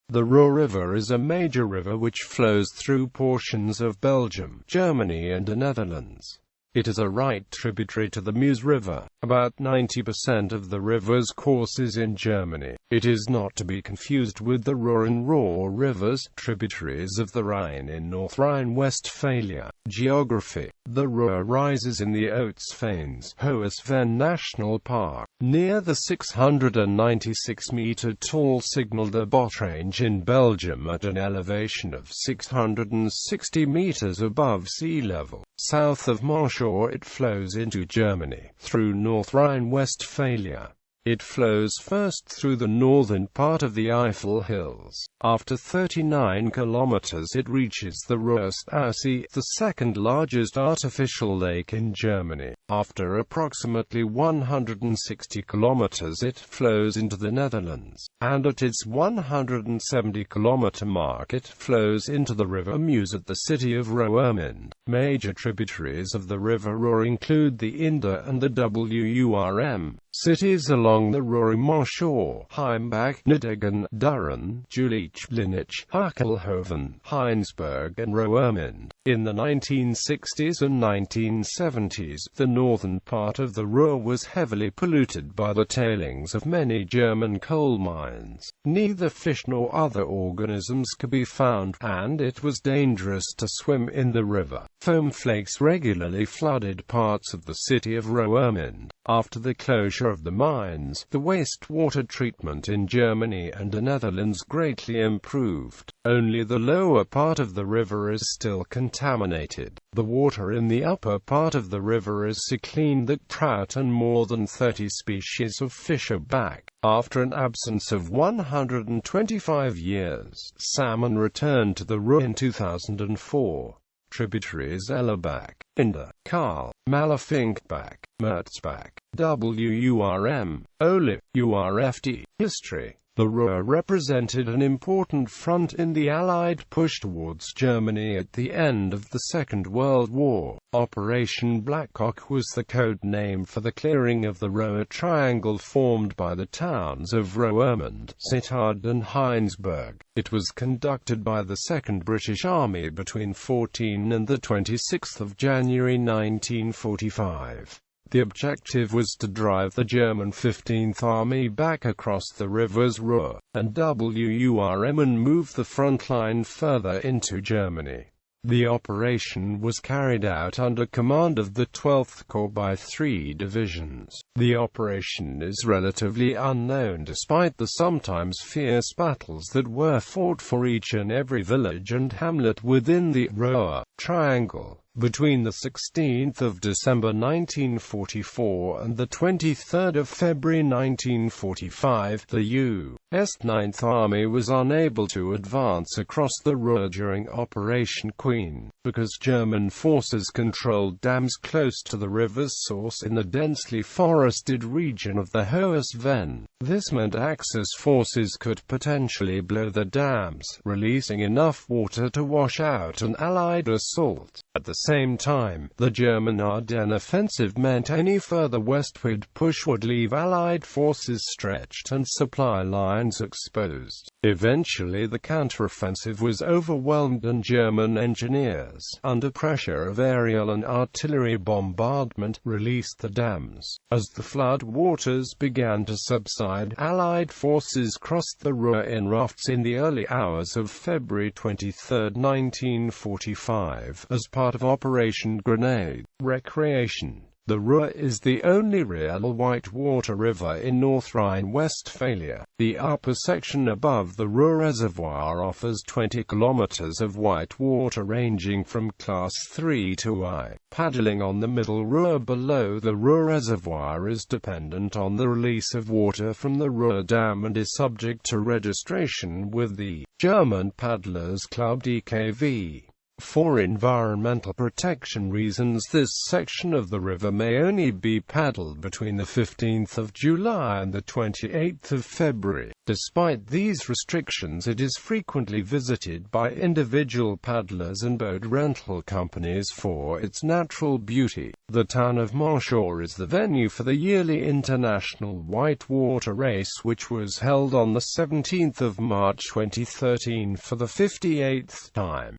The Ruhr River is a major river which flows through portions of Belgium, Germany and the Netherlands. It is a right tributary to the Meuse River. About 90% of the river's course is in Germany. It is not to be confused with the Ruhr and Röhr rivers, tributaries of the Rhine in North Rhine-Westphalia. Geography. The Ruhr rises in the Oatsveins, Hohes Venn National Park, near the 696-meter tall Signal-de-Bot range in Belgium at an elevation of 660 meters above sea level. South of Meuse, it flows into Germany, through North Rhine-Westphalia. It flows first through the northern part of the Eifel Hills. After 39 kilometers it reaches the Ruhr-See, the second largest artificial lake in Germany. After approximately 160 kilometers it flows into the Netherlands, and at its 170-kilometer mark it flows into the River Meuse at the city of Roermond. Major tributaries of the River Ruhr include the Inde and the Wurm. Cities along the Ruhr shore: Heimbach, Nideggen, Düren, Jülich, Linich, Hackelhoven, Heinsberg and Roermond. In the 1960s and 1970s, the northern part of the Ruhr was heavily polluted by the tailings of many German coal mines. Neither fish nor other organisms could be found, and it was dangerous to swim in the river. Foam flakes regularly flooded parts of the city of Roermond. After the closure of the mines, the wastewater treatment in Germany and the Netherlands greatly improved. Only the lower part of the river is still contaminated. The water in the upper part of the river is so clean that trout and more than 30 species of fish are back. After an absence of 125 years, salmon returned to the Ruhr in 2004. Tributaries: Ellerbach, Inde, Karl, Mallefinkbach, Merzbach, Wurm, Ole, Urfd. History. The Ruhr represented an important front in the Allied push towards Germany at the end of the Second World War. Operation Blackcock was the code name for the clearing of the Ruhr Triangle formed by the towns of Roermond, Sittard and Heinsberg. It was conducted by the 2nd British Army between 14 and 26 January 1945. The objective was to drive the German 15th Army back across the rivers Ruhr and Wurm and move the front line further into Germany. The operation was carried out under command of the 12th Corps by 3 divisions. The operation is relatively unknown despite the sometimes fierce battles that were fought for each and every village and hamlet within the Ruhr Triangle. Between the 16th of December 1944 and the 23rd of February 1945, the U.S. 9th Army was unable to advance across the Ruhr during Operation Queen, because German forces controlled dams close to the river's source in the densely forested region of the Hohes Venn. This meant Axis forces could potentially blow the dams, releasing enough water to wash out an Allied assault. At the same time, the German Ardennes offensive meant any further westward push would leave Allied forces stretched and supply lines exposed. Eventually the counteroffensive was overwhelmed and German engineers, under pressure of aerial and artillery bombardment, released the dams. As the flood waters began to subside, Allied forces crossed the Ruhr in rafts in the early hours of February 23, 1945, as part of Operation Grenade. Recreation. The Ruhr is the only real whitewater river in North Rhine-Westphalia. The upper section above the Ruhr Reservoir offers 20 kilometers of whitewater ranging from Class 3 to I. Paddling on the middle Ruhr below the Ruhr Reservoir is dependent on the release of water from the Ruhr Dam and is subject to registration with the German Paddlers Club (DKV). For environmental protection reasons, this section of the river may only be paddled between the 15th of July and the 28th of February. Despite these restrictions, it is frequently visited by individual paddlers and boat rental companies for its natural beauty. The town of Marshall is the venue for the yearly International Whitewater Race, which was held on the 17th of March 2013 for the 58th time.